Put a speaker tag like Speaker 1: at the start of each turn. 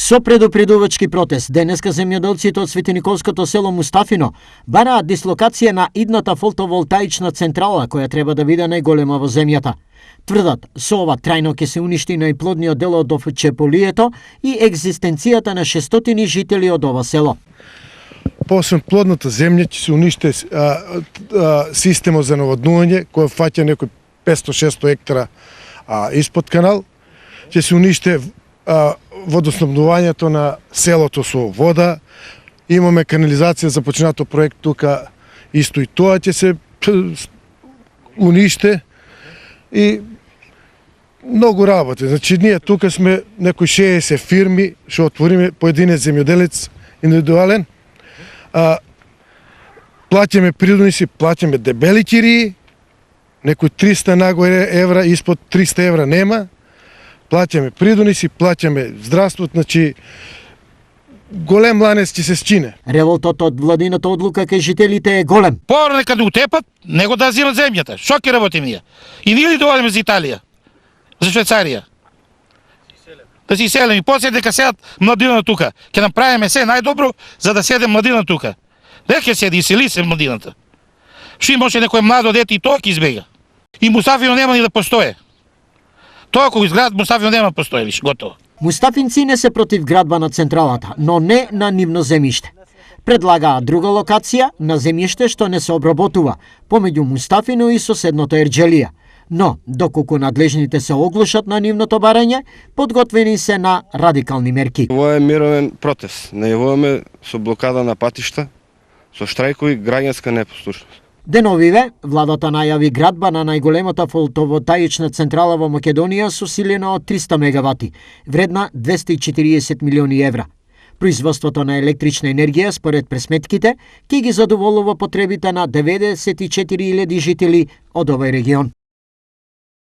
Speaker 1: Со предупредувачки протест, денеска земјоделците од Светиниколското село Мустафино бараат дислокација на идната фотоволтаична централа која треба да биде најголема во земјата. Тврдат, со ова трајно ќе се уништи најплодниот дел од Овчеполието и екзистенцијата на 600 жители од ова село.
Speaker 2: Посебно плодната земја ќе се уништи системот за наводнување кој фаќа некои 500-600 хектара испод канал, ќе се уништи водоснабдувањето на селото со вода, имаме канализација започнато проект тука, исто и тоа ќе се уништи и многу работи. Значи ние тука сме некои 60 фирми, што отвориме поединец земјоделец индивидуален, плаќаме придоници, плаќаме дебели кирии, некои 300 нагоре евра, испод 300 евра нема, плаќаме придоници, плаќаме здравство, значи голем ланец ќе се скине.
Speaker 1: Револтот од владината одлука кај жителите е голем.
Speaker 3: По-рано нека да утепат, него да земат земјата. Што ќе работиме ние? И ние ли доодиме за Италија? За Швајцарија? Да си селим. И после дека седат младина тука. Ќе направиме се најдобро за да седе младина тука. Нека седи и сели се младината. Што имаше некој младо дете и тоа ќе избега. И Мустафино нема ни да постои. Тоа кога изградат Мустафино нема постои више, готово.
Speaker 1: Мустафинци не се против градба на централата, но не на нивно земјиште. Предлагаат друга локација на земјиште што не се обработува, помеѓу Мустафино и соседното Ерџелија. Но, доколку надлежните се оглушат на нивното барање, подготвени се на радикални мерки.
Speaker 4: Ова е мировен протест. Најавуваме со блокада на патишта, со штрајкови граѓанска непослушност.
Speaker 1: Деновиве, владата најави градба на најголемата фотоволтаична централа во Македонија со силина од 300 мегавати, вредна 240 милиони евра. Производството на електрична енергија, според пресметките, ќе ги задоволува потребите на 94.000 жители од овој регион.